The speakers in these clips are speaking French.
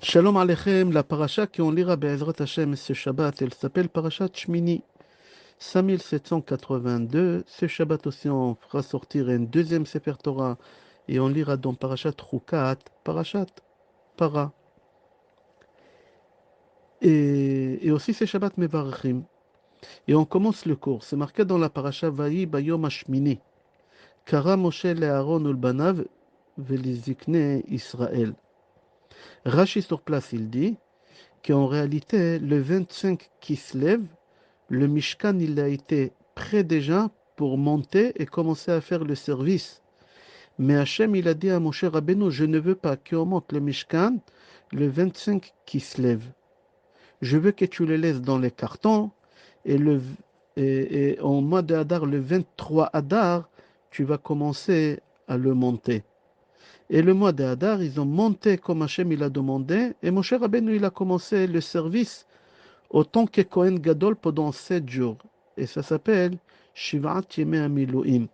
Shalom Aleichem, la paracha qu'on lira Be'ezrat Hashem ce Shabbat, elle s'appelle Parashat Shmini, 5782. Ce Shabbat aussi, on fera sortir un deuxième Sefer Torah et on lira dans Parashat Chukat, Parashat Para. Et aussi c'est Shabbat Mevarachim. Et on commence le cours. C'est marqué dans la paracha Vayi Bayom Hashmini. Kara Moshe le'Aaron ulbanav velizikne Israël. Rashi sur place, il dit qu'en réalité, le 25 qui se lève, le Mishkan, il a été prêt déjà pour monter et commencer à faire le service. Mais Hachem, il a dit à Moshe Rabbeinu, je ne veux pas qu'on monte le Mishkan le 25 qui se lève. Je veux que tu le laisses dans les cartons et, et en mois de Hadar, le 23 Hadar, tu vas commencer à le monter. Et le mois de Hadar, ils ont monté comme Hachem il a demandé et Moshe Rabbeinu, il a commencé le service autant que Kohen Gadol pendant 7 jours. Et ça s'appelle Shivat Yemei Amiluim.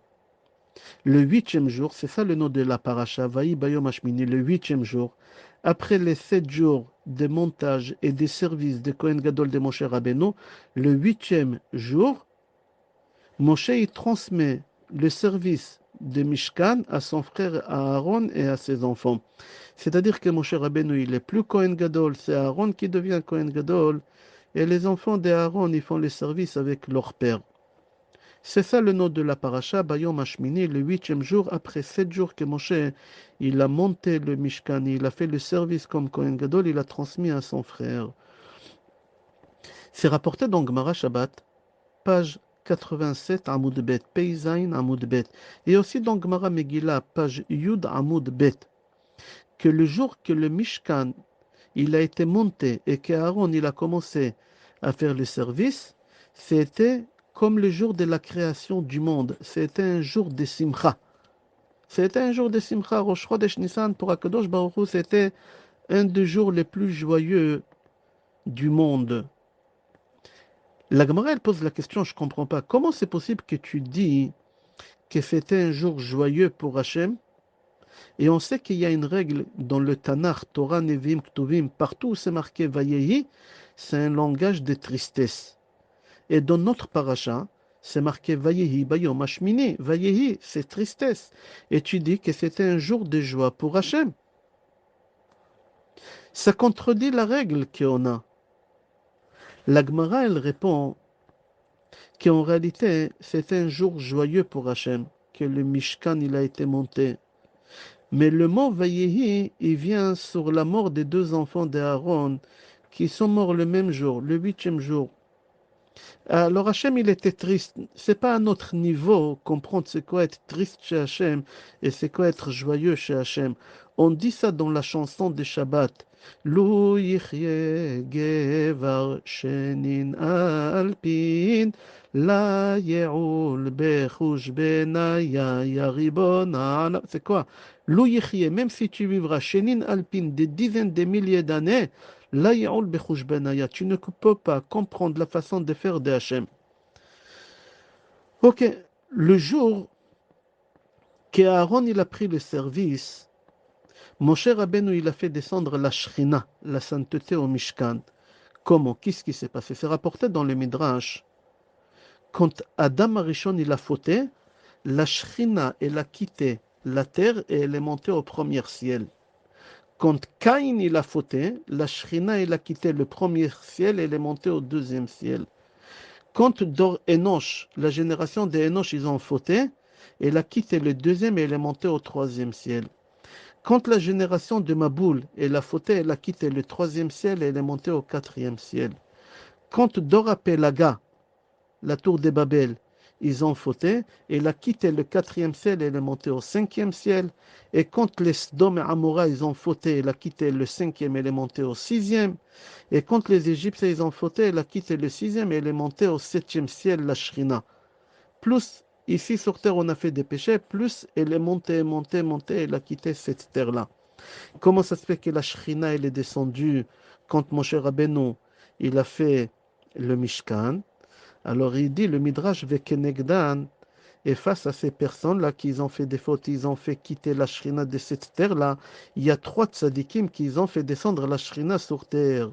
Le huitième jour, c'est ça le nom de la paracha, Vaï Bayom Hashmini, le huitième jour, après les 7 jours de montage et des services de Kohen Gadol de Moshe Rabbeinu, le huitième jour, Moshe il transmet le service de Mishkan à son frère Aaron et à ses enfants. C'est-à-dire que Moshe Rabbeinu, il est plus Kohen Gadol, c'est Aaron qui devient Kohen Gadol, et les enfants d'Aaron, ils font le service avec leur père. C'est ça le nom de la paracha, Bayom Hashmini, le huitième jour, après 7 jours que Moshe, il a monté le Mishkan, il a fait le service comme Kohen Gadol, il a transmis à son frère. C'est rapporté dans Gemara Shabbat, page 87, Amoud Bet, Peizain Amoud Bet, et aussi dans Gemara Megillah, page Yud Amoud Bet, que le jour que le Mishkan, il a été monté et qu'Aaron, il a commencé à faire le service, c'était comme le jour de la création du monde. C'était un jour de Simcha. C'était un jour de Simcha. Rosh Chodesh Nissan pour Akadosh Baruch Hu, c'était un des jours les plus joyeux du monde. La Gemara, elle pose la question, je ne comprends pas. Comment c'est possible que tu dis que c'était un jour joyeux pour Hachem? Et on sait qu'il y a une règle dans le Tanakh, Torah, Nevim, Ktuvim, partout où c'est marqué Vayehi, c'est un langage de tristesse. Et dans notre paracha, c'est marqué Vayehi, Bayom Hashmini. Vayehi, c'est tristesse. Et tu dis que c'était un jour de joie pour Hachem. Ça contredit la règle qu'on a. La Gemara, elle répond qu'en réalité, c'était un jour joyeux pour Hachem, que le Mishkan, il a été monté. Mais le mot Vayehi, il vient sur la mort des deux enfants d'Aaron qui sont morts le même jour, le huitième jour. Alors Hachem, il était triste. C'est pas à notre niveau comprendre c'est quoi être triste chez Hachem et c'est quoi être joyeux chez Hachem. On dit ça dans la chanson de Shabbat. Lo yichye gevar shenin alpin la ye'ul bechush benaya yaribon ala. C'est quoi? Lo yichye, même si tu vivras shenin alpin des dizaines de milliers d'années, la yaoul bechush benaya, tu ne peux pas comprendre la façon de faire de Hachem. Ok, le jour qu'Aaron il a pris le service, Moshe Rabbeinu il a fait descendre la Shrina, la sainteté au Mishkan. Comment? Qu'est-ce qui s'est passé? C'est rapporté dans le Midrash. Quand Adam Arishon il a fauté, la Shrina elle a quitté la terre et elle est montée au premier ciel. Quand Caïn il a fauté, la Shrina elle a quitté le premier ciel et elle est montée au deuxième ciel. Quand Dor Enoch, la génération des Enoch, ils ont fauté, elle a quitté le deuxième et elle est montée au troisième ciel. Quand la génération de Maboul, elle a fauté, elle a quitté le troisième ciel et elle est montée au quatrième ciel. Quand Dora Pelaga, la tour de Babel, ils ont fauté, elle a quitté le quatrième ciel et elle est montée au cinquième ciel. Et quand les Sdom et Amora, ils ont fauté, elle a quitté le cinquième et elle est montée au sixième. Et quand les Égyptiens, ils ont fauté, elle a quitté le sixième et elle est montée au septième ciel, la Shrina. Plus, ici sur terre, on a fait des péchés, plus elle est montée, montée, montée, elle a quitté cette terre-là. Comment ça se fait que la Shrina, elle est descendue quand Moshe Rabbeinu, il a fait le Mishkan? Alors il dit, le Midrash Vekenegdan, Et face à ces personnes-là qui ont fait des fautes, ils ont fait quitter la Shrina de cette terre-là, il y a 3 tzadikim qui ont fait descendre la Shrina sur terre.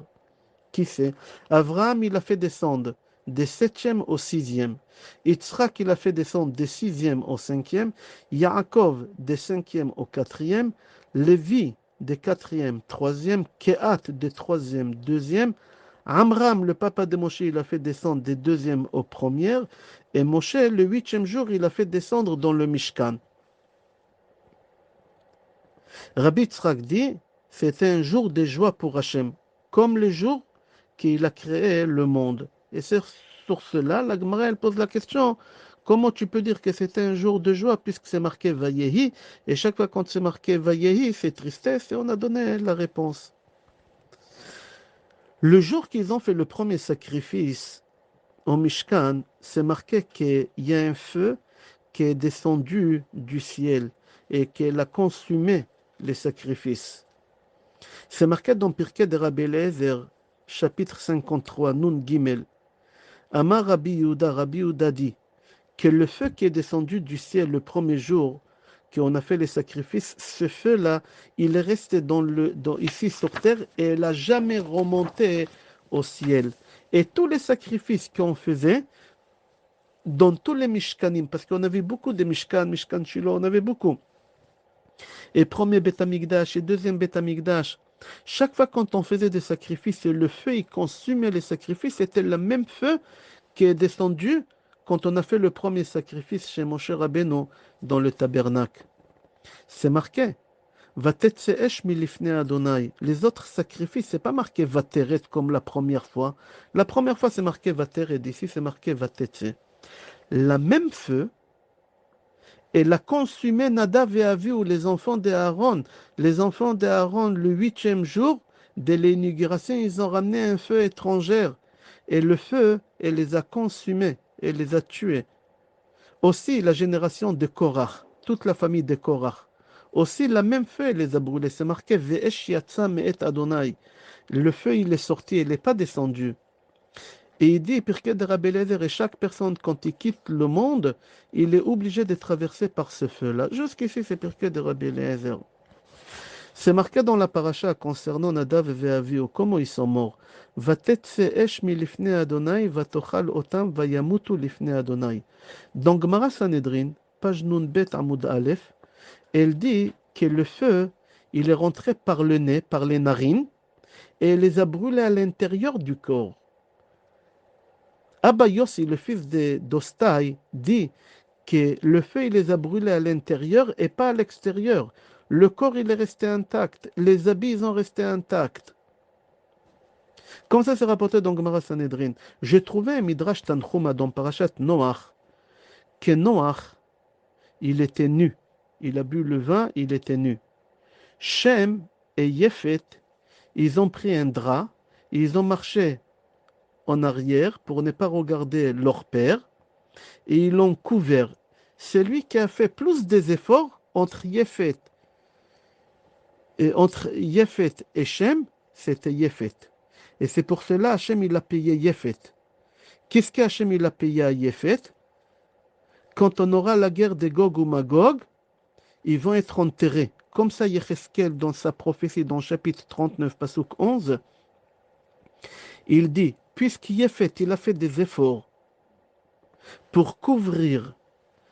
Qui c'est? Abraham, il a fait descendre des 7e au 6e. Yitzhak, il a fait descendre des 6e au 5e. Yaakov, des 5e au 4e. Lévi, des 4e, 3e. Kehat, des 3e, 2e. Amram, le papa de Moshe, il a fait descendre des 2e au 1er. Et Moshe, le 8e jour, il a fait descendre dans le Mishkan. Rabbi Yitzhak dit, c'était un jour de joie pour Hachem, comme le jour qu'il a créé le monde. Et c'est sur cela, la Gemara, elle pose la question, comment tu peux dire que c'était un jour de joie puisque c'est marqué Vayehi, et chaque fois quand c'est marqué Vayehi, c'est tristesse, et on a donné la réponse. Le jour qu'ils ont fait le premier sacrifice au Mishkan, c'est marqué qu'il y a un feu qui est descendu du ciel et qu'il a consumé les sacrifices. C'est marqué dans Pirkei de Rabbi Eliezer, chapitre 53, Nun Gimel. Amar Rabbi Yehuda dit que le feu qui est descendu du ciel le premier jour qu'on a fait les sacrifices, ce feu-là, il est resté ici sur terre et il n'a jamais remonté au ciel. Et tous les sacrifices qu'on faisait, dans tous les Mishkanim, parce qu'on avait beaucoup de Mishkan Shiloh, on avait beaucoup. Et premier Beth Amikdash et deuxième Beth Amikdash, chaque fois quand on faisait des sacrifices et le feu il consumait les sacrifices, c'était le même feu qui est descendu quand on a fait le premier sacrifice chez Moshe Rabbeinu dans le tabernacle. C'est marqué. Vatetseesh milifne Adonai. Les autres sacrifices, c'est pas marqué Vateret comme la première fois. La première fois, c'est marqué Vateret. Ici, c'est marqué Vatetse. La même feu, elle a consumé Nadav et Avihu, les enfants d'Aaron. Les enfants d'Aaron, le 8e jour de l'inauguration, ils ont ramené un feu étranger. Et le feu, elle les a consumés, elle les a tués. Aussi, la génération de Korach, toute la famille de Korach. Aussi, la même feu, elle les a brûlés. C'est marqué Ve'esh yatsa me'et Adonai. Le feu, il est sorti, il n'est pas descendu. Et il dit, Pirkei de Rabbi Eliezer, et chaque personne, quand il quitte le monde, il est obligé de traverser par ce feu-là. Jusqu'ici, c'est Pirkei de Rabbi Eliezer. C'est marqué dans la paracha concernant Nadav et Avihu, comment ils sont morts. Vatetse esh milifne Adonai, vatochal otam, vayamutu lifne Adonai. Dans Gemara Sanhedrin, page Nun Bet Amud Aleph, elle dit que le feu, il est rentré par le nez, par les narines, et il les a brûlés à l'intérieur du corps. Abba Yossi, le fils d'Ostai, dit que le feu, il les a brûlés à l'intérieur et pas à l'extérieur. Le corps, il est resté intact. Les habits, ils ont resté intacts. Comme ça, c'est rapporté dans Gemara Sanhedrin. J'ai trouvé un Midrash Tanchuma dans Parashat Noach, que Noach, il était nu. Il a bu le vin, il était nu. Shem et Yefet, ils ont pris un drap, ils ont marché en arrière pour ne pas regarder leur père, et ils l'ont couvert. C'est lui qui a fait plus des efforts entre Yefet et Shem, c'était Yefet. Et c'est pour cela Hachem il a payé Yefet. Qu'est-ce qu'Hachem il a payé à Yefet? Quand on aura la guerre de Gog ou Magog, ils vont être enterrés. Comme ça, Yecheskel, dans sa prophétie, dans le chapitre 39, Pasuk 11, il dit, puisqu'Yefet, il a fait des efforts pour couvrir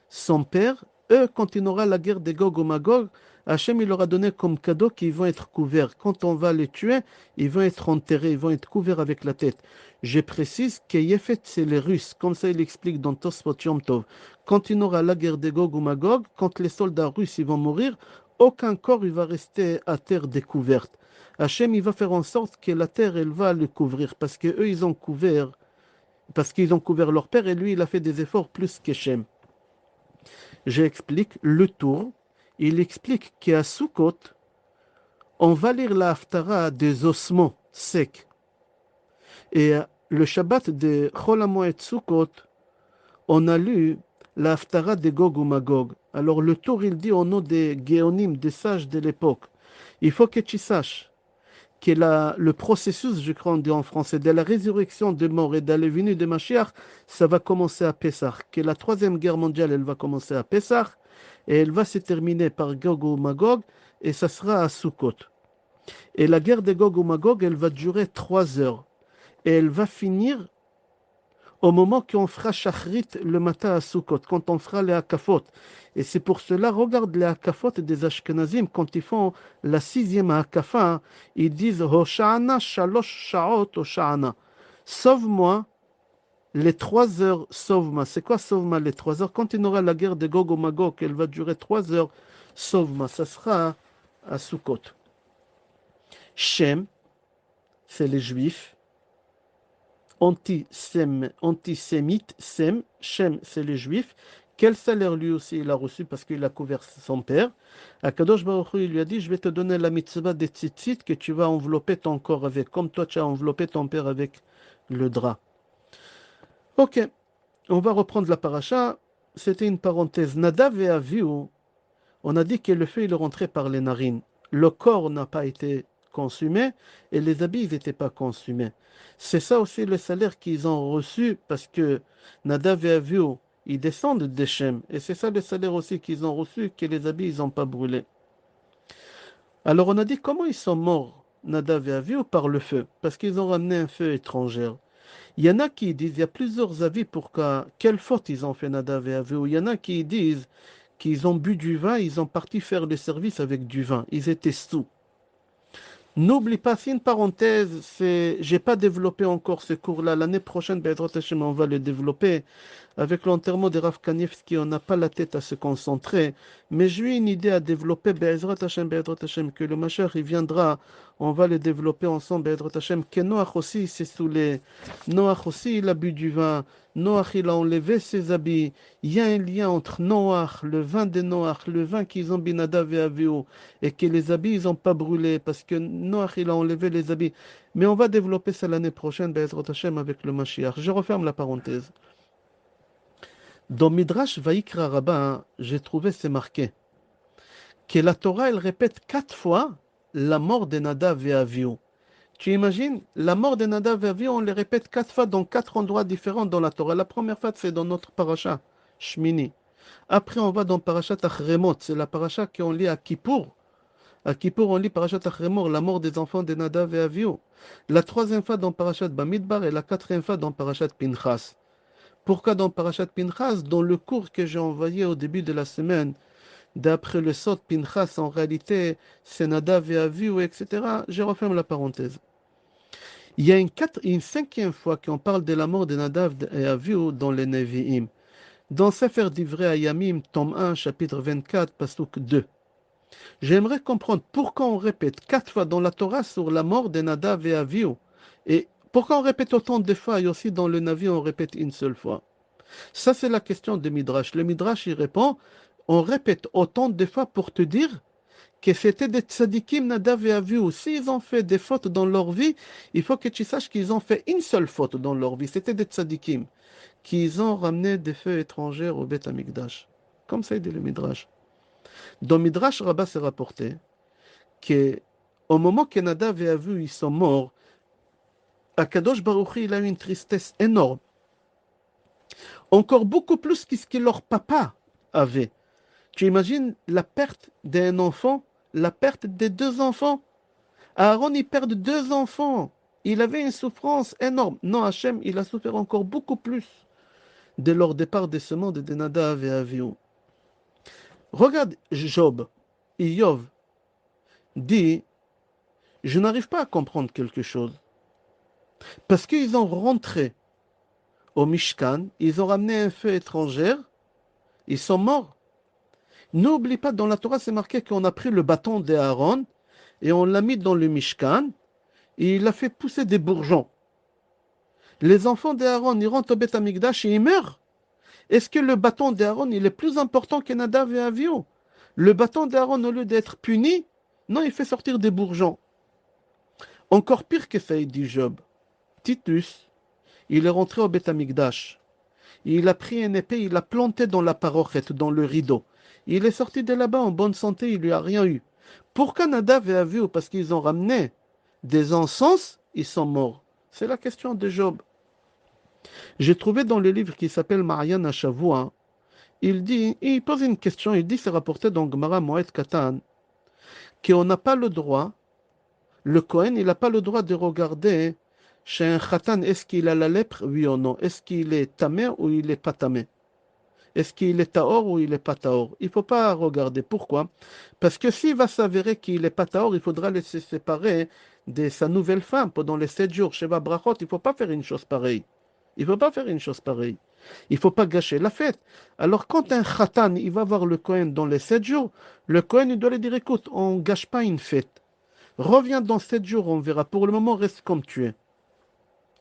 son père, eux, quand il aura la guerre de Gog ou Magog, Hachem, il leur a donné comme cadeau qu'ils vont être couverts. Quand on va les tuer, ils vont être enterrés, ils vont être couverts avec la tête. Je précise que Yefet, c'est les Russes. Comme ça, il explique dans Tosfot Yom Tov. Quand il aura la guerre de Gog ou Magog, quand les soldats russes ils vont mourir, aucun corps il va rester à terre découverte. Hachem, il va faire en sorte que la terre, elle va le couvrir. Parce qu'eux, ils ont couvert, parce qu'ils ont couvert leur père et lui, il a fait des efforts plus qu'Hachem. J'explique le tour. Il explique qu'à Sukkot, on va lire la Haftara des ossements secs. Et le Shabbat de Chol HaMoed Sukkot, on a lu la Haftara de Gog ou Magog. Alors le tour, il dit au nom des Géonim, des sages de l'époque, il faut que tu saches que le processus, je crois on dit en français, de la résurrection des morts et de la venue de Mashiach, ça va commencer à Pessah. Que la troisième guerre mondiale, elle va commencer à Pessah et elle va se terminer par Gog ou Magog et ça sera à Sukkot. Et la guerre de Gog ou Magog, elle va durer 3 heures et elle va finir au moment qu'on fera Shachrit le matin à Sukkot, quand on fera les Hakafot. Et c'est pour cela, regarde les Hakafot des Ashkenazim, quand ils font la 6e Hakafa, ils disent Hosha'ana Shalosh Sha'ot Hosha'ana. Sauve-moi les 3 heures, sauve-moi. C'est quoi sauve-moi les 3 heures? Quand il y aura la guerre de Gog ou Magog, elle va durer 3 heures, sauve-moi. Ça sera à Sukkot. Shem, c'est les Juifs. Antisémite, Sem, Shem, c'est les Juifs. Quel salaire lui aussi il a reçu parce qu'il a couvert son père? Akadosh Baruch Hu, il lui a dit, je vais te donner la mitzvah des tzitzit que tu vas envelopper ton corps avec, comme toi tu as enveloppé ton père avec le drap. Ok, on va reprendre la paracha. C'était une parenthèse. Nadav et Avihu, on a dit que le feu il est rentré par les narines. Le corps n'a pas été consumé et les habits n'étaient pas consumés. C'est ça aussi le salaire qu'ils ont reçu parce que Nadav et Avihu, ils descendent d'Echem. Et c'est ça le salaire aussi qu'ils ont reçu, que les habits ils n'ont pas brûlé. Alors on a dit comment ils sont morts, Nadav et Avihu, par le feu. Parce qu'ils ont ramené un feu étranger. Il y en a qui disent, il y a plusieurs avis pour quelle faute ils ont fait Nadav et Avihu. Il y en a qui disent qu'ils ont bu du vin, ils ont parti faire le service avec du vin. Ils étaient sous. N'oublie pas, c'est une parenthèse, j'ai pas développé encore ce cours-là. L'année prochaine, Be'ezrat Hashem, on va le développer. Avec l'enterrement de Rav Kanievski, on n'a pas la tête à se concentrer. Mais j'ai une idée à développer, Be'ezrat Hashem, que le Mashiach, il viendra, on va le développer ensemble, Be'ezrat Hashem, que Noach aussi, c'est saoulé. Noach aussi, il a bu du vin. Noach, il a enlevé ses habits. Il y a un lien entre Noach, le vin de Noach, le vin qu'ils ont Binadav et Avihu, et que les habits, ils n'ont pas brûlé, parce que Noach, il a enlevé les habits. Mais on va développer ça l'année prochaine, Be'ezrat Hashem, avec le Mashiach. Je referme la parenthèse. Dans Midrash Vaikra Rabbah, j'ai trouvé c'est marqué que la Torah, elle répète 4 fois la mort de Nadav et Avihu. Tu imagines, la mort de Nadav et Avihu, on les répète 4 fois dans 4 endroits différents dans la Torah. La première fois, c'est dans notre paracha, Shmini. Après, on va dans Parashat Achremot, c'est la paracha qu'on lit à Kippour. À Kippour, on lit Parashat Achremot, la mort des enfants de Nadav et Avihu. La troisième fois dans Parashat Bamidbar et la quatrième fois dans Parashat Pinchas. Pourquoi dans Parashat Pinchas? Dans le cours que j'ai envoyé au début de la semaine, d'après le Sot Pinchas, en réalité, c'est Nadav et Avihu, etc. Je referme la parenthèse. Il y a une cinquième fois qu'on parle de la mort de Nadav et Avihu dans les Nevi'im. Dans Sefer Divrei Hayamim, tome 1, chapitre 24, pasuk 2. J'aimerais comprendre pourquoi on répète 4 fois dans la Torah sur la mort de Nadav et Avihu. Et pourquoi on répète autant de fois et aussi dans le Navi on répète une seule fois? Ça, c'est la question de Midrash. Le Midrash, il répond, on répète autant de fois pour te dire que c'était des tzadikim, Nadav et Avihu. S'ils ont fait des fautes dans leur vie, il faut que tu saches qu'ils ont fait une seule faute dans leur vie. C'était des tzadikim, qu'ils ont ramené des feux étrangers au Beth Amikdash. Comme ça, il dit le Midrash. Dans Midrash Rabbah, c'est rapporté qu'au moment que Nadav et Avihu ils sont morts, Akadosh Baruch Hu, il a eu une tristesse énorme. Encore beaucoup plus que ce que leur papa avait. Tu imagines la perte d'un enfant, la perte des 2 enfants. Aaron, il perd 2 enfants. Il avait une souffrance énorme. Non, Hachem, il a souffert encore beaucoup plus de leur départ de ce monde de Nadav et Avihu. Regarde Job. Iov dit, je n'arrive pas à comprendre quelque chose. Parce qu'ils ont rentré au Mishkan, ils ont ramené un feu étranger, ils sont morts. N'oublie pas, dans la Torah, c'est marqué qu'on a pris le bâton d'Aaron et on l'a mis dans le Mishkan et il a fait pousser des bourgeons. Les enfants d'Aaron, ils rentrent au Beth Amikdash et ils meurent. Est-ce que le bâton d'Aaron, il est plus important que Nadav et Avihu? Le bâton d'Aaron, au lieu d'être puni, non, il fait sortir des bourgeons. Encore pire que ça, il dit Job. Titus, il est rentré au Beth Amikdash. Il a pris une épée, il l'a planté dans la parochette, dans le rideau. Il est sorti de là-bas en bonne santé, il lui a rien eu. Pourquoi Nadav et Avihu? Parce qu'ils ont ramené des encens, ils sont morts. C'est la question de Job. J'ai trouvé dans le livre qui s'appelle Marianne Shavua, il pose une question, il dit, c'est rapporté dans Gemara Moed Katan, qu'on n'a pas le droit, le Kohen, il n'a pas le droit de regarder chez un Khatan, est-ce qu'il a la lèpre, oui ou non, est-ce qu'il est tamé ou il n'est pas tamé, est-ce qu'il est taor ou il n'est pas taor. Il ne faut pas regarder. Pourquoi? Parce que s'il va s'avérer qu'il n'est pas taor, il faudra le séparer de sa nouvelle femme pendant les 7 jours. Sheva Brachot, il ne faut pas faire une chose pareille. Il ne faut pas faire une chose pareille. Il ne faut pas gâcher la fête. Alors, quand un khatan, il va voir le Kohen dans les 7 jours, le Kohen, il doit lui dire, écoute, on ne gâche pas une fête. Reviens dans 7 jours, on verra. Pour le moment, reste comme tu es.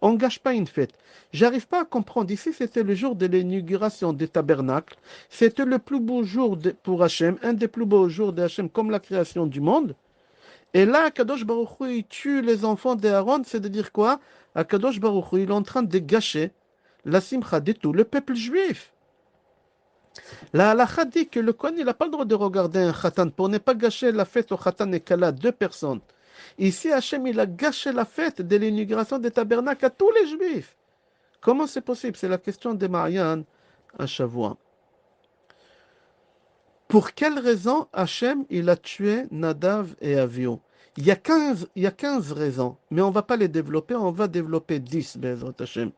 On ne gâche pas une fête. J'arrive pas à comprendre. Ici, c'était le jour de l'inauguration des tabernacles. C'était le plus beau jour pour Hachem, un des plus beaux jours de Hachem, comme la création du monde. Et là, Akadosh Baruch Hu, il tue les enfants d'Aaron, c'est-à-dire quoi? Akadosh Baruch Hu, il est en train de gâcher la simcha de tout le peuple juif. La halakha dit que le Kohen, il n'a pas le droit de regarder un khatan pour ne pas gâcher la fête au khatan et kala, deux personnes. Ici, Hachem, il a gâché la fête de l'inauguration des tabernacles à tous les juifs. Comment c'est possible? C'est la question de Marianne à Shavua. Pour quelle raison Hachem, il a tué Nadav et Avihu? Il y a 15 raisons, mais on ne va pas les développer, on va développer 10, Bezrat Hachem.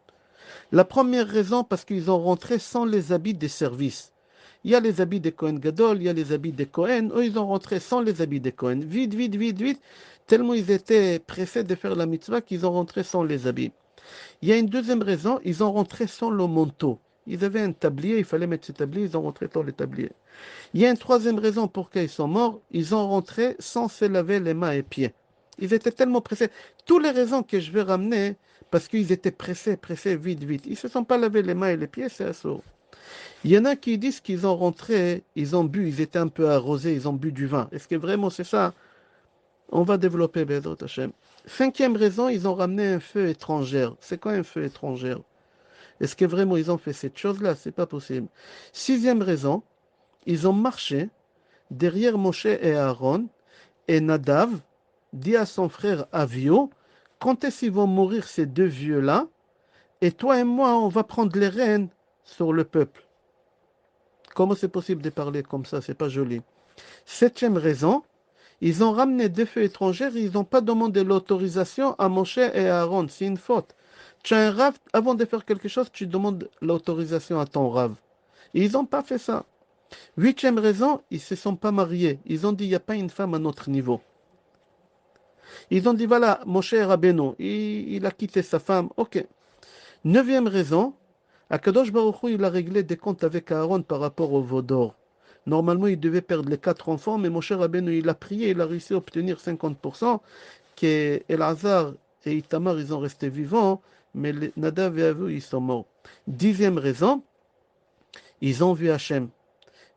La première raison, parce qu'ils ont rentré sans les habits des services. Il y a les habits des Kohen Gadol, il y a les habits des Kohen. Eux, ils ont rentré sans les habits des Kohen. Vite, vite, vite, vite. Tellement ils étaient pressés de faire la mitzvah qu'ils ont rentré sans les habits. Il y a une deuxième raison, ils ont rentré sans le manteau. Ils avaient un tablier, il fallait mettre ce tablier, ils ont rentré sans le tablier. Il y a une troisième raison pour laquelle ils sont morts, ils ont rentré sans se laver les mains et pieds. Ils étaient tellement pressés. Toutes les raisons que je vais ramener, parce qu'ils étaient pressés, pressés, vite, vite. Ils ne se sont pas lavé les mains et les pieds, c'est assaut. Il y en a qui disent qu'ils ont rentré, ils ont bu, ils étaient un peu arrosés, ils ont bu du vin. Est-ce que vraiment c'est ça? On va développer, Bédot Hachem. Cinquième raison, ils ont ramené un feu étranger. C'est quoi un feu étranger? Est-ce que vraiment ils ont fait cette chose-là? C'est pas possible. Sixième raison, ils ont marché derrière Moshe et Aaron, et Nadav dit à son frère Avio, quand est-ce qu'ils vont mourir ces deux vieux-là? Et toi et moi, on va prendre les rênes sur le peuple. Comment c'est possible de parler comme ça? C'est pas joli. Septième raison, ils ont ramené des feux étrangers, ils n'ont pas demandé l'autorisation à Moshe et à Aaron. C'est une faute. Tu as un rave, avant de faire quelque chose, tu demandes l'autorisation à ton rave. Et ils n'ont pas fait ça. Huitième raison, ils ne se sont pas mariés. Ils ont dit, il n'y a pas une femme à notre niveau. Ils ont dit, voilà, Moshe Rabbeinu, il a quitté sa femme. Ok. Neuvième raison, Akadosh Baruch Hu, il a réglé des comptes avec Aaron par rapport au veau d'or. Normalement, il devait perdre les 4 enfants, mais Moshe Rabbeinu, il a prié, il a réussi à obtenir 50%, que Elazar et Itamar, ils ont resté vivants, mais Nadav et Avihu, ils sont morts. Dixième raison, ils ont vu Hachem.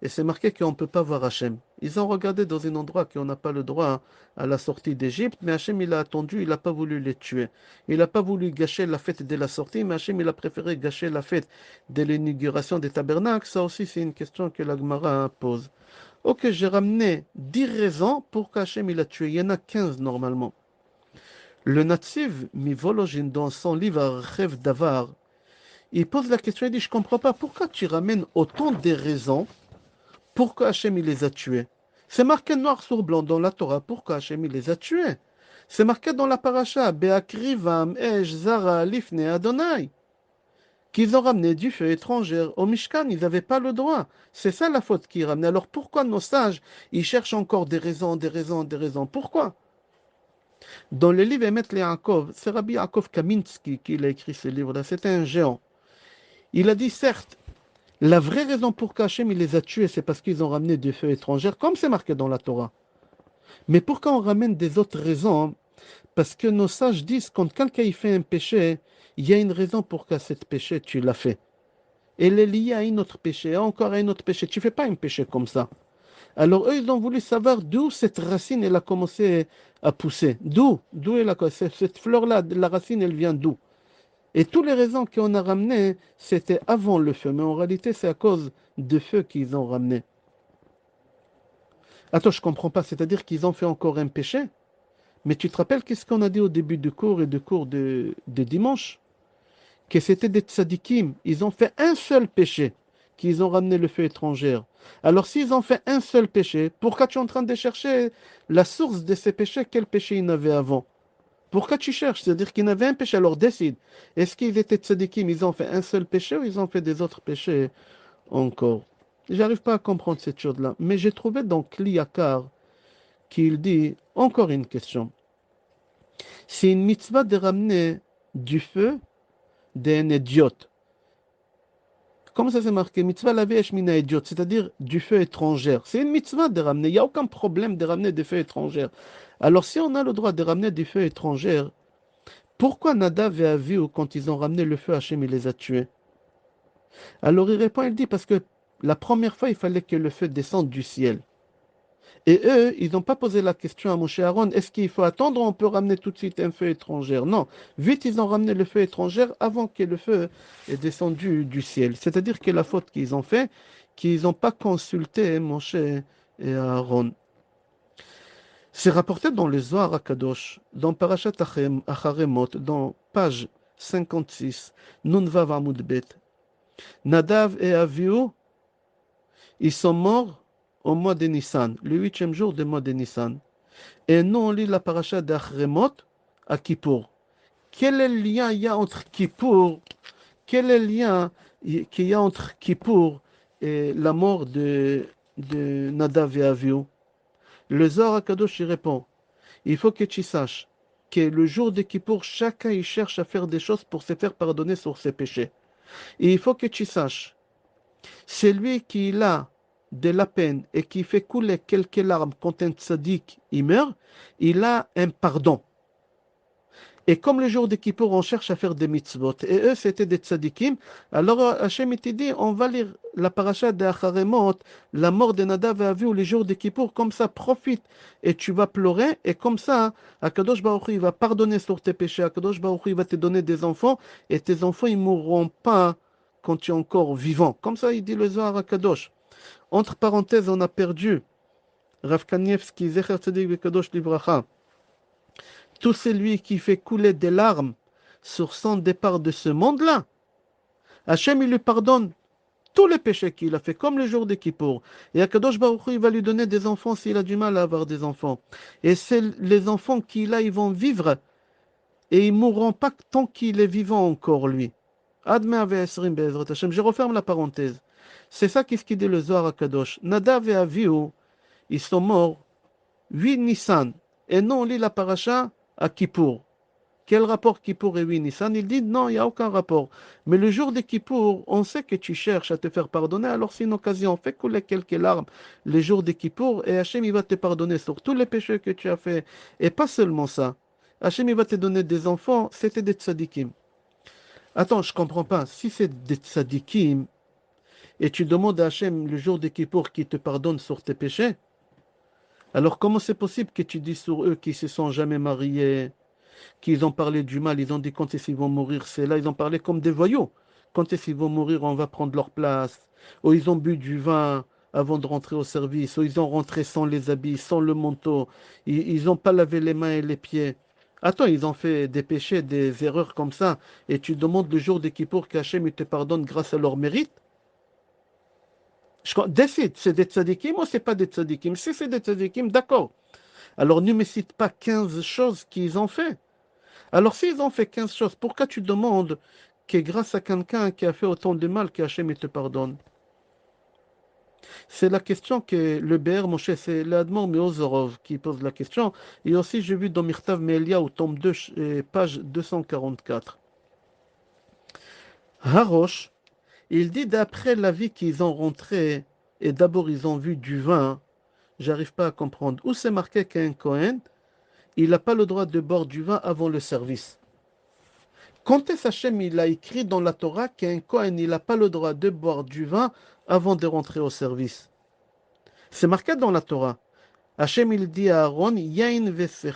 Et c'est marqué qu'on ne peut pas voir Hachem. Ils ont regardé dans un endroit qu'on n'a pas le droit à la sortie d'Égypte, mais Hachem, il a attendu, il n'a pas voulu les tuer. Il n'a pas voulu gâcher la fête de la sortie, mais Hachem, il a préféré gâcher la fête de l'inauguration des tabernacles. Ça aussi, c'est une question que la Gemara pose. Ok, j'ai ramené 10 raisons pour qu'Hachem, il a tué. Il y en a 15 normalement. Le Natziv Mivologin, dans son livre Archev Davar, il pose la question, il dit, je ne comprends pas, pourquoi tu ramènes autant de raisons pourquoi Hachem il les a tués? C'est marqué noir sur blanc dans la Torah. Pourquoi Hachem il les a tués? C'est marqué dans la paracha. Beakrivam, Esh, Zara, Lifne, Adonai. Qu'ils ont ramené du feu étranger au Mishkan. Ils n'avaient pas le droit. C'est ça la faute qu'ils ramenaient. Alors pourquoi nos sages, ils cherchent encore des raisons, des raisons, des raisons? Pourquoi? Dans le livre Emet Yaakov, c'est Rabbi Yaakov Kaminsky qui a écrit ce livre-là. C'était un géant. Il a dit, certes, la vraie raison pour qu'Hachem il les a tués, c'est parce qu'ils ont ramené des feux étrangers, comme c'est marqué dans la Torah. Mais pourquoi on ramène des autres raisons? Parce que nos sages disent, quand quelqu'un il fait un péché, il y a une raison pour que ce péché, tu l'as fait. Elle est liée à un autre péché, encore à un autre péché. Tu ne fais pas un péché comme ça. Alors eux, ils ont voulu savoir d'où cette racine, elle a commencé à pousser. D'où elle a commencé. Cette fleur-là, la racine, elle vient d'où? Et toutes les raisons qu'on a ramenées, c'était avant le feu. Mais en réalité, c'est à cause de feu qu'ils ont ramené. Attends, je ne comprends pas. C'est-à-dire qu'ils ont fait encore un péché? Mais tu te rappelles qu'est-ce qu'on a dit au début du cours et du cours de dimanche? Que c'était des tzadikim. Ils ont fait un seul péché, qu'ils ont ramené le feu étranger. Alors s'ils ont fait un seul péché, pourquoi tu es en train de chercher la source de ces péchés? Quel péché ils n'avaient avant? Pourquoi tu cherches? C'est-à-dire qu'ils n'avaient un péché, alors décide. Est-ce qu'ils étaient tzadikim, ils ont fait un seul péché ou ils ont fait des autres péchés encore? J'arrive pas à comprendre cette chose-là. Mais j'ai trouvé dans Kli Yakar qu'il dit encore une question. C'est une mitzvah de ramener du feu d'un idiot. Comment ça c'est marqué? Mitzvah la mina idiot, c'est-à-dire du feu étranger. C'est une mitzvah de ramener. Il n'y a aucun problème de ramener des feux étrangers. Alors si on a le droit de ramener des feux étrangers, pourquoi Nadav et Avihu, quand ils ont ramené le feu, Hachem, il les a tués? Alors il répond, il dit, parce que la première fois, il fallait que le feu descende du ciel. Et eux, ils n'ont pas posé la question à Moshe Aaron, est-ce qu'il faut attendre ou on peut ramener tout de suite un feu étranger? Non, vite ils ont ramené le feu étranger avant que le feu est descendu du ciel. C'est-à-dire que la faute qu'ils ont fait, qu'ils n'ont pas consulté Moshe et Aaron. C'est rapporté dans le Zohar HaKadosh, dans Parashat Acharemot, dans page 56, Nun Vav Amud Bet. Nadav et Avihu, ils sont morts au mois de Nissan, le 8e jour du mois de Nissan. Et nous, on lit la paracha d'Achremot à Kippour. Quel est le lien il y a entre Kippour, quel est le lien qu'il y a entre Kippour et la mort de Nadav et Avihu? Le Zohar HaKadosh y répond, il faut que tu saches que le jour de Kippour, chacun il cherche à faire des choses pour se faire pardonner sur ses péchés. Et il faut que tu saches, celui qui a de la peine et qui fait couler quelques larmes quand un tzaddik il meurt, il a un pardon. Et comme le jour de Kippour, on cherche à faire des mitzvot, et eux c'était des tzaddikim, alors Hachem il te dit, on va lire la paracha de Acharemot, la mort de Nadav et Avihu, les jours de Kippour, comme ça profite, et tu vas pleurer, et comme ça, Akadosh Baruch Hu, il va pardonner sur tes péchés, Akadosh Baruch Hu, il va te donner des enfants, et tes enfants ils mourront pas quand tu es encore vivant. Comme ça, il dit le Zohar Akadosh. Entre parenthèses, on a perdu Rav Kanievski, Zecher Tzadik Vekadosh Livracha. Tout celui qui fait couler des larmes sur son départ de ce monde-là, Hachem, il lui pardonne tous les péchés qu'il a fait, comme le jour de Kippour. Et Akadosh Baruch Hu, il va lui donner des enfants s'il a du mal à avoir des enfants. Et c'est les enfants qu'il a, ils vont vivre et ils ne mourront pas tant qu'il est vivant encore, lui. Adme Esrim Be'ezrat Hashem. Je referme la parenthèse. C'est ça qu'est-ce qu'il dit le Zohar Akadosh. Nadav et Avihu, ils sont morts 8 Nissan. Et non, on lit la paracha à Kippour. Quel rapport Kippour et 8 Nissan? Il dit non, il n'y a aucun rapport. Mais le jour de Kippour, on sait que tu cherches à te faire pardonner, alors c'est une occasion. Fais couler quelques larmes les jours de Kippour et Hachem il va te pardonner sur tous les péchés que tu as fait. Et pas seulement ça. Hachem il va te donner des enfants, c'était des tzadikim. Attends, je comprends pas. Si c'est des tzadikim et tu demandes à Hachem le jour de Kippour qu'il te pardonne sur tes péchés, alors comment c'est possible que tu dis sur eux qu'ils se sont jamais mariés, qu'ils ont parlé du mal, ils ont dit quand est-ce qu'ils vont mourir, c'est là, ils ont parlé comme des voyous. Quand est-ce qu'ils vont mourir, on va prendre leur place. Ou ils ont bu du vin avant de rentrer au service, ou ils ont rentré sans les habits, sans le manteau, ils n'ont pas lavé les mains et les pieds. Attends, ils ont fait des péchés, des erreurs comme ça, et tu demandes le jour de Kippour qu'Hachem il te pardonne grâce à leur mérite? Décide, c'est des tzadikim ou c'est pas des tzadikim? Si c'est des tzadikim, d'accord. Alors ne me cite pas 15 choses qu'ils ont fait. Alors s'ils ont fait 15 choses, pourquoi tu demandes que grâce à quelqu'un qui a fait autant de mal qu'Hachem te pardonne? C'est la question que le BR Moshe, c'est l'Admor Meozorov qui pose la question. Et aussi j'ai vu dans Mirtav Melia au tome 2, page 244. Harosh, il dit d'après la vie qu'ils ont rentré, et d'abord ils ont vu du vin, j'arrive pas à comprendre. Où c'est marqué qu'un Cohen, il n'a pas le droit de boire du vin avant le service? Quand est-ce Hachem il a écrit dans la Torah qu'un Kohen il n'a pas le droit de boire du vin avant de rentrer au service? C'est marqué dans la Torah. Hachem il dit à Aaron, Yain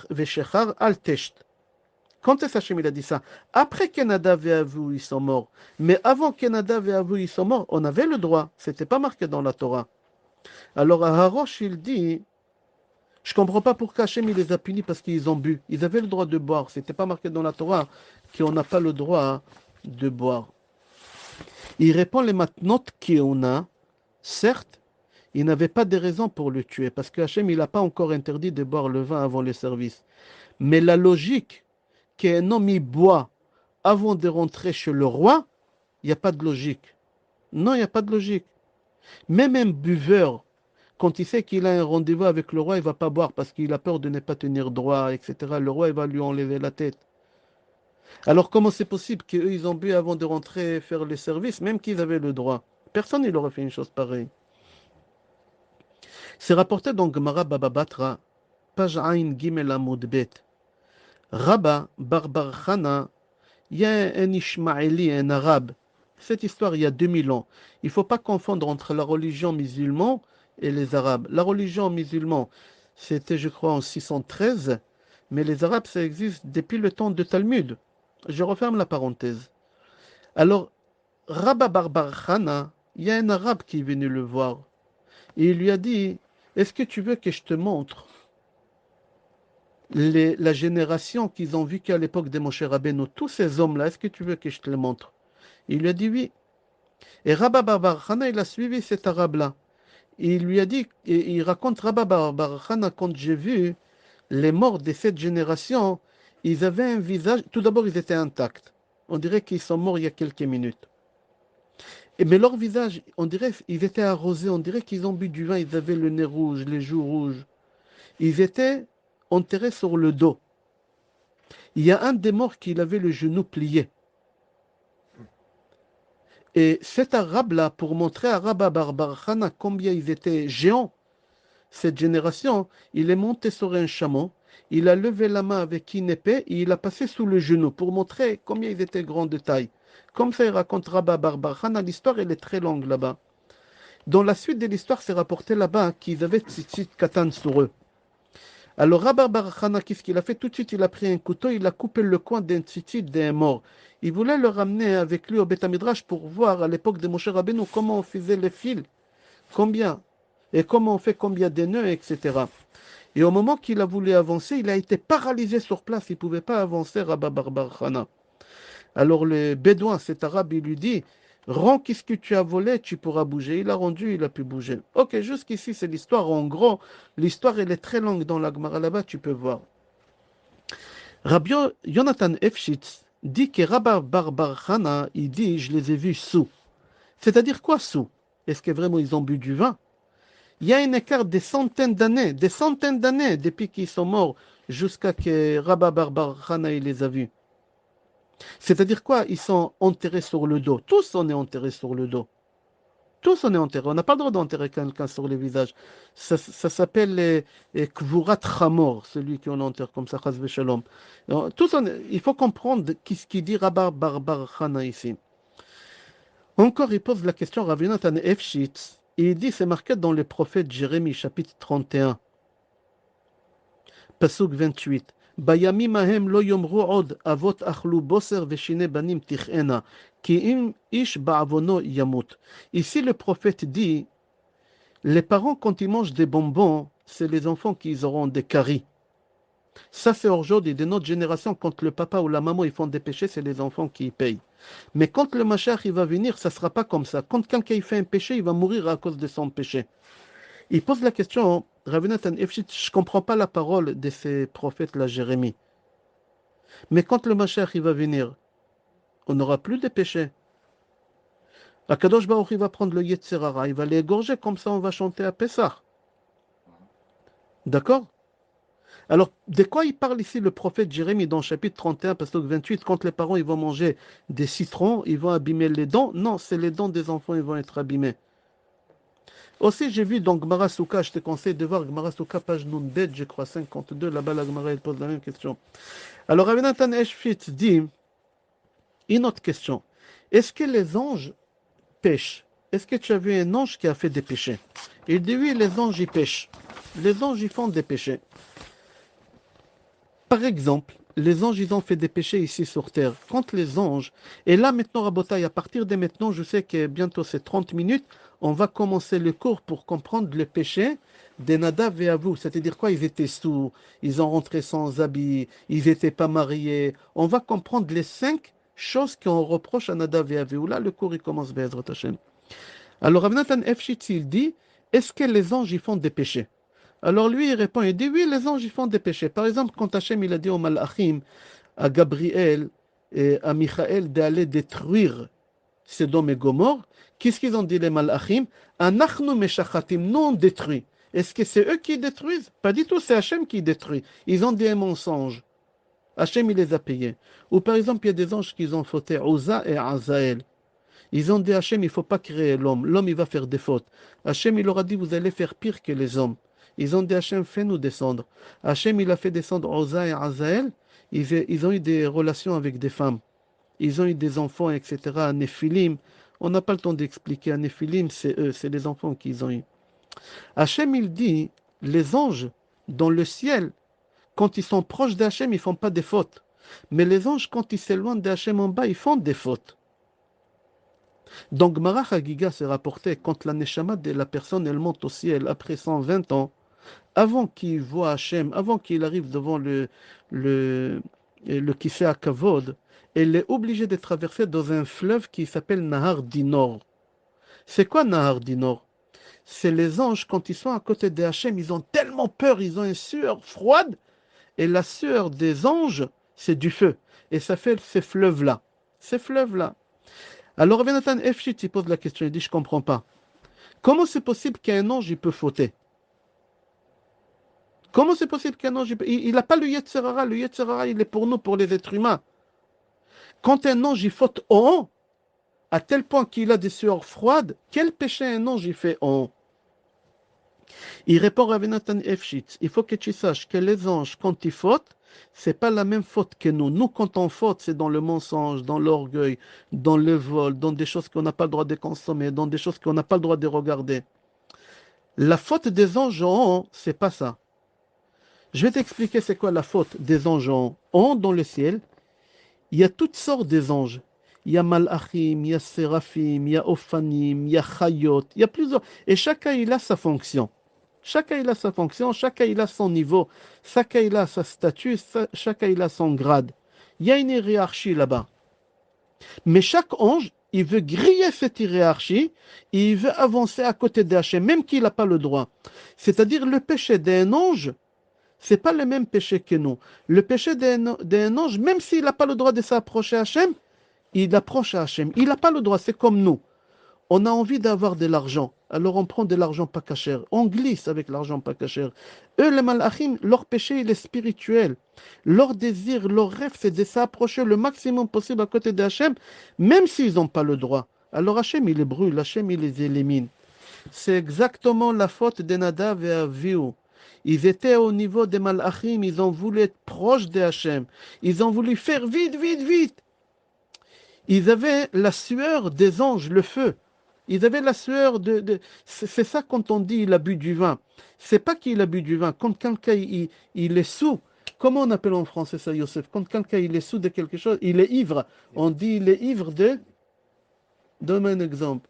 veshechar al tesht. Quand est-ce Hachem il a dit ça? Après que Nadav et Avihu ils sont morts. Mais avant que Nadav et Avihu ils sont morts, on avait le droit. C'était pas marqué dans la Torah. Alors à Harosh il dit, Je ne comprends pas pourquoi Hachem il les a punis parce qu'ils ont bu. Ils avaient le droit de boire. Ce n'était pas marqué dans la Torah qu'on n'a pas le droit de boire. Il répond les matnot qu'on a, certes, il n'avait pas de raison pour le tuer parce que Hachem il n'a pas encore interdit de boire le vin avant le service. Mais la logique qu'un homme y boit avant de rentrer chez le roi, il n'y a pas de logique. Non, il n'y a pas de logique. Même un buveur, quand il sait qu'il a un rendez-vous avec le roi, il ne va pas boire parce qu'il a peur de ne pas tenir droit, etc. Le roi, il va lui enlever la tête. Alors comment c'est possible qu'eux, ils ont bu avant de rentrer faire le service, même qu'ils avaient le droit? Personne n'aurait fait une chose pareille. C'est rapporté dans Gemara Baba Batra, page Ain Gimel Amud Bet. Rabba Barbar Chana, il y a un Ishmaéli, un arabe. Cette histoire, il y a 2000 ans. Il ne faut pas confondre entre la religion musulmane et les arabes. La religion musulmane, c'était, je crois, en 613, mais les arabes, ça existe depuis le temps de Talmud. Je referme la parenthèse. Alors, Rabba Barbar Chana, il y a un arabe qui est venu le voir. Et il lui a dit, est-ce que tu veux que je te montre la génération qu'ils ont vécue à l'époque de Moshe Rabbeinu, tous ces hommes-là, est-ce que tu veux que je te les montre? Il lui a dit oui. Et Rabba Bar Chana, il a suivi cet arabe-là. Il lui a dit, et il raconte Rabba Bar Chana, quand j'ai vu les morts de cette génération, ils avaient un visage, tout d'abord ils étaient intacts. On dirait qu'ils sont morts il y a quelques minutes. Mais leur visage, on dirait qu'ils étaient arrosés, on dirait qu'ils ont bu du vin, ils avaient le nez rouge, les joues rouges. Ils étaient enterrés sur le dos. Il y a un des morts qui avait le genou plié. Et cet arabe-là, pour montrer à Rabba Barbar Chana combien ils étaient géants, cette génération, il est monté sur un chameau, il a levé la main avec une épée et il a passé sous le genou pour montrer combien ils étaient grands de taille. Comme ça, il raconte Rabba Barbar Chana. L'histoire, elle est très longue là-bas. Dans la suite de l'histoire, c'est rapporté là-bas qu'ils avaient tzitzit katan sur eux. Alors Rabba Bar Chana, qu'est-ce qu'il a fait? Tout de suite, il a pris un couteau, il a coupé le coin d'un tzitzit d'un mort. Il voulait le ramener avec lui au Beth Midrash pour voir à l'époque de Moshe Rabbeinu comment on faisait les fils, combien, et comment on fait combien de nœuds, etc. Et au moment qu'il a voulu avancer, il a été paralysé sur place, il ne pouvait pas avancer, Rabba Bar Chana. Alors le bédouin, cet arabe, il lui dit, rends qu'est-ce que tu as volé, tu pourras bouger. Il a rendu, il a pu bouger. Ok, jusqu'ici, c'est l'histoire. En gros, l'histoire, elle est très longue dans la Gemara là-bas, tu peux voir. Rabbi Yonatan Efshitz dit que Rabba Barbar Chana, il dit, je les ai vus sous. C'est-à-dire quoi sous? Est-ce que vraiment ils ont bu du vin? Il y a un écart des centaines d'années depuis qu'ils sont morts jusqu'à que Rabba Barbar Chana, il les a vus. C'est-à-dire quoi? Ils sont enterrés sur le dos. Tous on est enterrés sur le dos. Tous on est enterrés. On n'a pas le droit d'enterrer quelqu'un sur le visage. Ça s'appelle Kvurat Chamor, celui qu'on enterre comme ça, Chaz Veshalom. Tous il faut comprendre ce qu'il dit Rabba Barbar Chana ici. Encore, il pose la question Rav Yonatan Efshitz. Il dit, c'est marqué dans le prophète Jérémie, chapitre 31, Pasuk 28. בימים ההם לא יאמרו עוד אבות אכלו בוסר ושיני בנים תכהנה, כי אם איש בעוונו ימות. Ici le prophète dit, les parents quand ils mangent des bonbons, c'est les enfants qui auront des caries. Ça c'est aujourd'hui de notre génération, quand le papa ou la maman ils font des péchés, c'est les enfants qui payent. Mais quand le Mashiach il va venir, ça ne sera pas comme ça. Quand quelqu'un il fait un péché, il va mourir à cause de son péché. Il pose la question, Rav Yonatan Efshitz, je ne comprends pas la parole de ces prophètes-là, Jérémie. Mais quand le Mashiach il va venir, on n'aura plus de péchés. Akadosh Baruch il va prendre le Yetzer Hara, il va l'égorger, comme ça on va chanter à Pessah. D'accord? Alors, de quoi il parle ici le prophète Jérémie dans le chapitre 31, pasteur 28, quand les parents ils vont manger des citrons, ils vont abîmer les dents? Non, c'est les dents des enfants, ils vont être abîmés. Aussi, j'ai vu dans Gemara Souka, je te conseille de voir Gemara Souka, page Nunbet, je crois, 52, là-bas la Gemara elle pose la même question. Alors, Rav Yonatan Efshitz dit, une autre question, est-ce que les anges pêchent? Est-ce que tu as vu un ange qui a fait des péchés? Il dit oui, les anges ils pêchent. Les anges ils font des péchés. Par exemple, les anges, ils ont fait des péchés ici sur terre. Quand les anges, et là maintenant, Rabotaï, à partir de maintenant, je sais que bientôt c'est 30 minutes, on va commencer le cours pour comprendre le péché des Nadav et Avihu. C'est-à-dire quoi? Ils étaient sourds, ils ont rentré sans habit, ils n'étaient pas mariés. On va comprendre les 5 choses qu'on reproche à Nadav et Avihu. Là, le cours, il commence, Be'ezrat Hashem. Alors, Rav Nathan Efshitz, il dit, est-ce que les anges, ils font des péchés? Alors lui, il répond, il dit, oui, les anges, ils font des péchés. Par exemple, quand Hachem, il a dit au Malachim, à Gabriel et à Michael d'aller détruire Sodome et Gomorre, qu'est-ce qu'ils ont dit les Malachim? Anachnu meshachatim, nous on détruit. Est-ce que c'est eux qui détruisent? Pas du tout, c'est Hachem qui détruit. Ils ont dit un mensonge. Hachem, il les a payés. Ou par exemple, il y a des anges qui ont fauté, Uza et Azael. Ils ont dit à Hachem, il ne faut pas créer l'homme. L'homme, il va faire des fautes. Hachem, il leur a dit, vous allez faire pire que les hommes. Ils ont dit à Hachem, fais-nous descendre. Hachem, il a fait descendre Oza et Azael. Ils ont eu des relations avec des femmes. Ils ont eu des enfants, etc. Néphilim. On n'a pas le temps d'expliquer. Néphilim, c'est eux, c'est les enfants qu'ils ont eu. Hachem, il dit, les anges dans le ciel, quand ils sont proches d'Hachem, ils ne font pas des fautes. Mais les anges, quand ils s'éloignent d'Hachem en bas, ils font des fautes. Donc, Marach Hagiga s'est rapporté quand la Neshama de la personne, elle monte au ciel après 120 ans, avant qu'il voit Hachem, avant qu'il arrive devant le Kisei HaKavod, elle est obligée de traverser dans un fleuve qui s'appelle Nahar Dinor. C'est quoi Nahar Dinor? C'est les anges, quand ils sont à côté de Hachem, ils ont tellement peur, ils ont une sueur froide, et la sueur des anges, c'est du feu. Et ça fait ces fleuves-là. Ces fleuves-là. Alors, Nathan Efshit, il pose la question, il dit, je ne comprends pas. Comment c'est possible qu'un ange, il peut fauter? Comment c'est possible qu'un ange, il n'a pas le Yetzer Hara. Le Yetzer Hara, il est pour nous, pour les êtres humains. Quand un ange, il faute en haut, à tel point qu'il a des sueurs froides, quel péché un ange, il fait en haut? Il répond à Nathan Efshit, il faut que tu saches que les anges, quand ils fautent, c'est pas la même faute que nous. Nous, quand on faute, c'est dans le mensonge, dans l'orgueil, dans le vol, dans des choses qu'on n'a pas le droit de consommer, dans des choses qu'on n'a pas le droit de regarder. La faute des anges en haut, c'est pas ça. Je vais t'expliquer c'est quoi la faute des anges en haut. En haut, dans le ciel, il y a toutes sortes des anges. Il y a Malachim, il y a Séraphim, il y a Ophanim, il y a Chayot, il y a plusieurs. Et chacun, il a sa fonction. Chacun, il a sa fonction, chacun, il a son niveau, chacun, il a sa statut, chacun, il a son grade. Il y a une hiérarchie là-bas. Mais chaque ange, il veut griller cette hiérarchie, et il veut avancer à côté d'Hachem, même qu'il n'a pas le droit. C'est-à-dire le péché d'un ange, c'est pas le même péché que nous. Le péché d'un ange, même s'il n'a pas le droit de s'approcher à Hachem, il approche à Hachem. Il n'a pas le droit, c'est comme nous. On a envie d'avoir de l'argent, alors on prend de l'argent pas caché. On glisse avec l'argent pas caché. Eux, les malachim, leur péché, il est spirituel. Leur désir, leur rêve, c'est de s'approcher le maximum possible à côté d'Hachem, même s'ils n'ont pas le droit. Alors Hachem, il les brûle, Hachem, il les élimine. C'est exactement la faute de Nadav et Avihu. Ils étaient au niveau des malachim, ils ont voulu être proches de Hachem. Ils ont voulu faire vite, vite, vite. Ils avaient la sueur des anges, le feu. Ils avaient la sueur C'est ça quand on dit il a bu du vin. C'est pas qu'il a bu du vin. Quand quelqu'un il est sous, comment on appelle en français ça, Youssef? Quand quelqu'un il est sous de quelque chose, il est ivre. On dit il est ivre de... Donne-moi un exemple.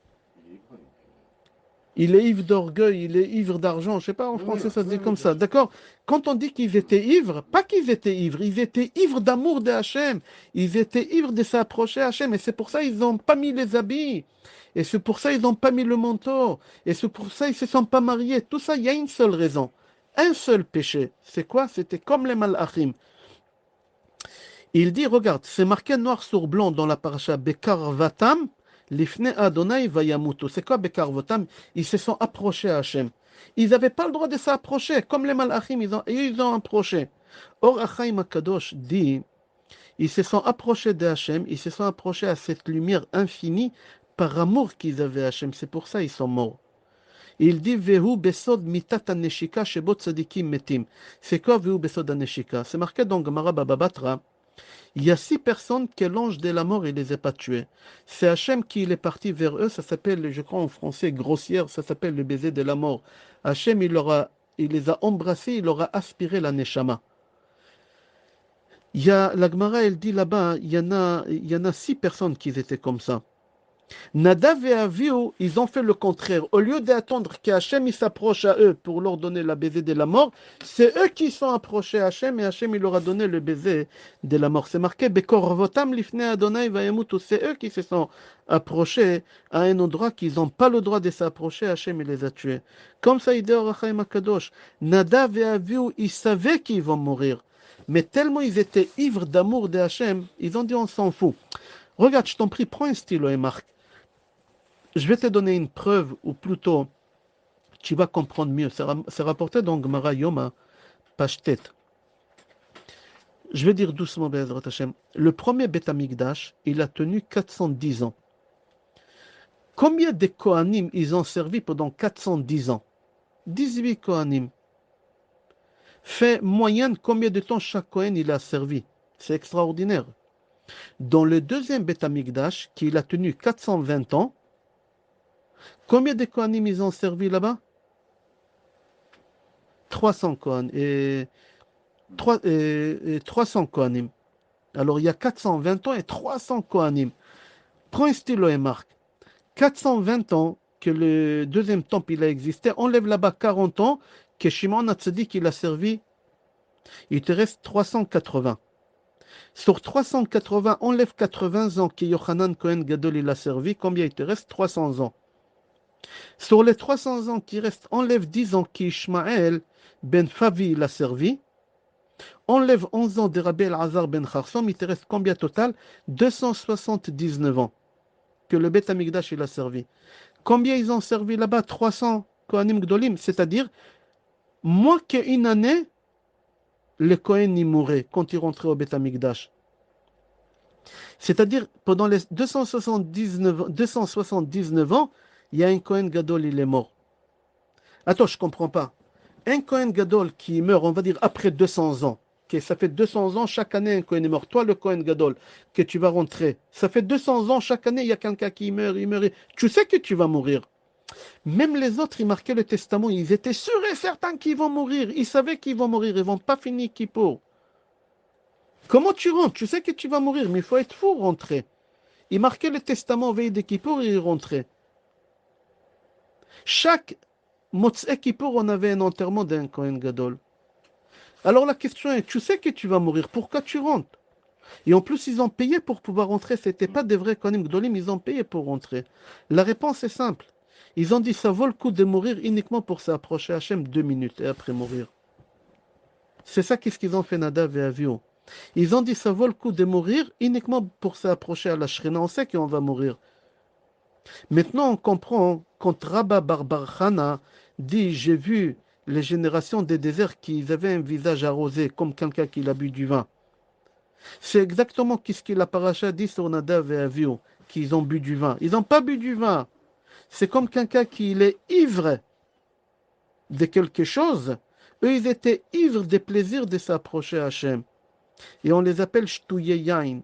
Il est ivre d'orgueil, il est ivre d'argent. Je sais pas, en français ça se dit comme ça. D'accord? Quand on dit qu'ils étaient ivres, pas qu'ils étaient ivres, ils étaient ivres d'amour de Hachem. Ils étaient ivres de s'approcher à Hachem. Et c'est pour ça qu'ils n'ont pas mis les habits. Et c'est pour ça qu'ils n'ont pas mis le manteau. Et c'est pour ça qu'ils ne se sont pas mariés. Tout ça, il y a une seule raison. Un seul péché. C'est quoi? C'était comme les malachim. Il dit, regarde, c'est marqué noir sur blanc dans la paracha Bekar Vatam. L'ifne Adonai vayamutu. C'est quoi Bekar Vatam? Ils se sont approchés à Hachem. Ils n'avaient pas le droit de s'approcher. Comme les malachim, ils ont approché. Or, Achaim Akadosh dit, ils se sont approchés de Hachem. Ils se sont approchés à cette lumière infinie par amour qu'ils avaient à Hachem. C'est pour ça qu'ils sont morts. Il dit Vehu besod mitat aneshika shebot tzadikim metim. C'est quoi Vehu besod aneshika? C'est marqué dans Gemara Baba Batra. Il y a 6 personnes que l'ange de la mort, il les a pas tuées. C'est Hachem qui est parti vers eux. Ça s'appelle, je crois en français, grossière. Ça s'appelle le baiser de la mort. Hachem, il les a embrassés, il leur a aspiré la neshama. La Gemara, elle dit là-bas, il y en a 6 personnes qui étaient comme ça. Nadav et Avihu, ils ont fait le contraire. Au lieu d'attendre qu'Hachem il s'approche à eux pour leur donner la baiser de la mort, c'est eux qui sont approchés à Hachem et Hachem il leur a donné le baiser de la mort. C'est marqué Bekorvotam lifne Adonai vayamutu. C'est eux qui se sont approchés à un endroit qu'ils n'ont pas le droit de s'approcher. Hachem il les a tués. Comme ça, il dit au Rachaim Akadosh, Nadav et Avihu, ils savaient qu'ils vont mourir. Mais tellement ils étaient ivres d'amour de Hachem, ils ont dit on s'en fout. Regarde, je t'en prie, prends un stylo et marque. Je vais te donner une preuve, ou plutôt, tu vas comprendre mieux. C'est rapporté dans Gemara Yoma, page tête. Je vais dire doucement, Be'ezrat Hashem. Le premier Beth Amikdash, il a tenu 410 ans. Combien de Kohanim ils ont servi pendant 410 ans? 18 Kohanim. Fait moyenne, combien de temps chaque Kohen il a servi? C'est extraordinaire. Dans le deuxième Beth Amikdash, qui il a tenu 420 ans, combien de Kohanim ils ont servi là-bas? 300 Kohanim. Et 300 Kohanim. Alors il y a 420 ans et 300 Kohanim. Prends un stylo et marque. 420 ans que le deuxième temple il a existé, enlève là-bas 40 ans que Shimon Hatzadik il a servi, il te reste 380. Sur 380, enlève 80 ans que Yochanan Cohen Gadol il a servi, combien il te reste? 300 ans. Sur les 300 ans qui restent, enlève 10 ans qu'Ishmaël ben Favi il a servi. Enlève 11 ans de Rabbi El-Azar ben Kharsom, il te reste combien total? 279 ans que le Beth Amikdash il a servi. Combien ils ont servi là-bas? 300 Kohanim Gdolim, c'est-à-dire moins qu'une année, les Kohen y mouraient quand ils rentraient au Beth Amikdash. C'est-à-dire pendant les 279 ans, il y a un Kohen Gadol, il est mort. Attends, je ne comprends pas. Un Kohen Gadol qui meurt, on va dire après 200 ans, que ça fait 200 ans, chaque année un Kohen est mort. Toi, le Kohen Gadol, que tu vas rentrer, ça fait 200 ans, chaque année, il y a quelqu'un qui meurt, il meurt. Tu sais que tu vas mourir. Même les autres, ils marquaient le testament, ils étaient sûrs et certains qu'ils vont mourir. Ils savaient qu'ils vont mourir, ils ne vont pas finir Kippour. Comment tu rentres? Tu sais que tu vas mourir, mais il faut être fou rentrer. Ils marquaient le testament veille de Kippour et ils rentraient. Chaque Motzei Kippour, on avait un enterrement d'un Kohen Gadol. Alors la question est, tu sais que tu vas mourir, pourquoi tu rentres? Et en plus, ils ont payé pour pouvoir rentrer. Ce n'étaient pas des vrais Kohanim Gdolim, ils ont payé pour rentrer. La réponse est simple. Ils ont dit, ça vaut le coup de mourir uniquement pour s'approcher à Hachem 2 minutes et après mourir. C'est ça qu'est-ce qu'ils ont fait Nadav et Avihu. Ils ont dit, ça vaut le coup de mourir uniquement pour s'approcher à la Shrina. On sait qu'on va mourir. Maintenant, on comprend quand Rabba bar bar Chana dit, j'ai vu les générations des déserts qui avaient un visage arrosé comme quelqu'un qui a bu du vin. C'est exactement ce que la paracha dit sur Nadav et Avihu, qu'ils ont bu du vin. Ils n'ont pas bu du vin. C'est comme quelqu'un qui est ivre de quelque chose. Eux, ils étaient ivres des plaisirs de s'approcher à Hachem. Et on les appelle Shtouye Yain.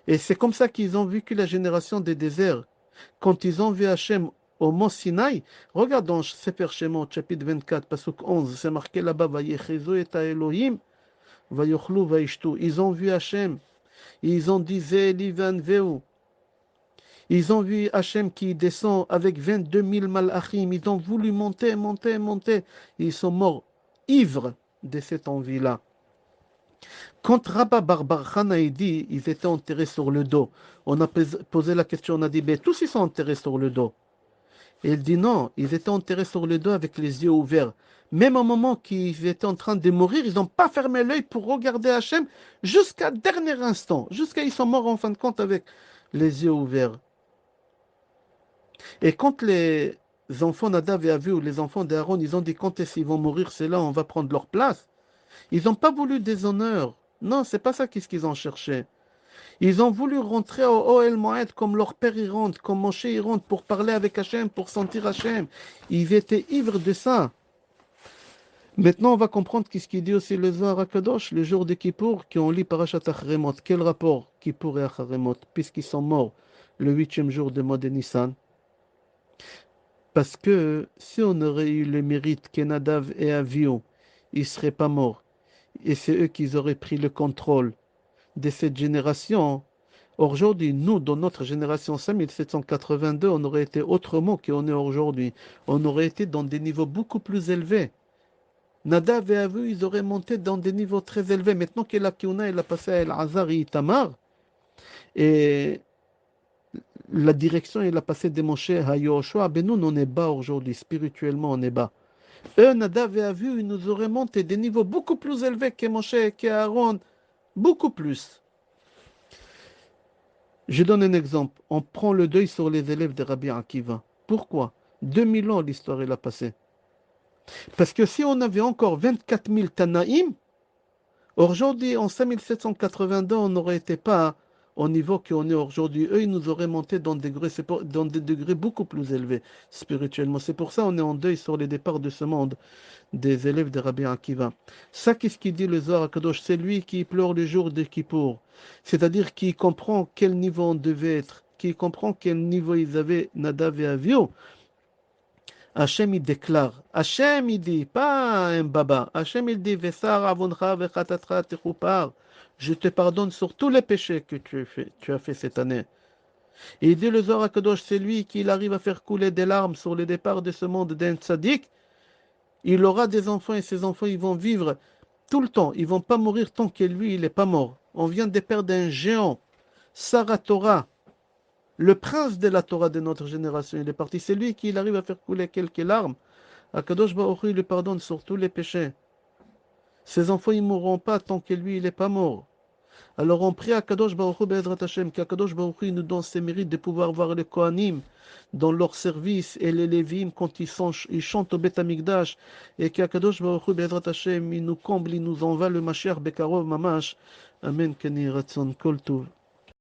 Et c'est comme ça qu'ils ont vécu la génération des déserts. Quand ils ont vu Hachem au mont Sinaï, regarde dans Sefer Shemot, chapitre 24, pasuk 11, c'est marqué là-bas, Vayechezo et Elohim, Vayochlu, Vayishtu. Ils ont vu Hachem. Ils ont dit Zéli Van Veu. Ils ont vu Hachem qui descend avec 22 000 malachim. Ils ont voulu monter, monter, monter. Ils sont morts ivres de cette envie-là. Quand Rabba bar bar Chana a dit ils étaient enterrés sur le dos, on a posé la question, on a dit, ben, tous ils sont enterrés sur le dos. Et il dit non, ils étaient enterrés sur le dos avec les yeux ouverts. Même au moment qu'ils étaient en train de mourir, ils n'ont pas fermé l'œil pour regarder Hachem jusqu'à dernier instant, jusqu'à ils sont morts en fin de compte avec les yeux ouverts. Et quand les enfants Nadav et Avihu, les enfants d'Aaron, ils ont dit quand est-ce qu'ils vont mourir, c'est là on va prendre leur place. Ils n'ont pas voulu des honneurs. Non, c'est pas ça qu'est-ce qu'ils ont cherché. Ils ont voulu rentrer au Ohel Moed comme leur père y rentre, comme Moshe y rentre pour parler avec Hachem, pour sentir Hachem. Ils étaient ivres de ça. Maintenant, on va comprendre ce qu'il dit aussi le Zohar HaKadosh, le jour de Kippour, qui ont lit Parashat Acharemot. Quel rapport Kippour et Acharemot, puisqu'ils sont morts le 8e jour de mois de Nissan? Parce que si on aurait eu le mérite que Nadav et Avihu, ils ne seraient pas morts. et c'est eux qui auraient pris le contrôle de cette génération. Aujourd'hui, nous, dans notre génération 5782, on aurait été autrement qu'on est aujourd'hui. On aurait été dans des niveaux beaucoup plus élevés. Nadav et Avu, ils auraient monté dans des niveaux très élevés. Maintenant que la Kiouna, elle a passé à El-Azar et Itamar, et la direction, elle a passé de Moshe à Yoshua, ben nous, on est bas aujourd'hui. Spirituellement, on est bas. Eux, Nadav et Avu, ils nous auraient monté des niveaux beaucoup plus élevés que Moshe et qu'Aaron. Beaucoup plus. Je donne un exemple. On prend le deuil sur les élèves de Rabbi Akiva. Pourquoi? 2000 ans, l'histoire, elle a passé. Parce que si on avait encore 24 000 Tanaïm, aujourd'hui, en 5782, on n'aurait été pas au niveau qu'on est aujourd'hui. Eux, ils nous auraient monté dans des degrés beaucoup plus élevés spirituellement. C'est pour ça qu'on est en deuil sur les départs de ce monde des élèves de Rabbi Akiva. Ça, qu'est-ce qu'il dit le Zohar HaKadosh? C'est lui qui pleure le jour de Kippour. C'est-à-dire qui comprend quel niveau on devait être, qui comprend quel niveau ils avaient Nadav et Avihu. Hachem il déclare, Hachem il dit, pas un baba, Hachem il dit, Vesar avoncha vechatatra techupar. Je te pardonne sur tous les péchés que tu as fait cette année. Et il dit le Zohar HaKadosh, c'est lui qui arrive à faire couler des larmes sur le départ de ce monde d'un tzaddik. Il aura des enfants et ces enfants ils vont vivre tout le temps. Ils vont pas mourir tant que lui il n'est pas mort. On vient de perdre un géant, Sarah Torah, le prince de la Torah de notre génération. Il est parti. C'est lui qui arrive à faire couler quelques larmes. Akadosh Baruch Hu, il lui pardonne sur tous les péchés. Ses enfants ils mourront pas tant que lui il n'est pas mort. Alors on prie à Kadosh Baruch Hu Be'ezrat Hashem, qu'Akadosh Baruch Hu nous donne ses mérites de pouvoir voir les Kohanim dans leur service et les Lévim quand ils chantent au Beth Amikdash, et qu'Akadosh Baruch Hu Be'ezrat Hashem il nous comble, il nous envoie le Mashiach Bekarov Mamash. Amen. Keni Ratson Kol Tov.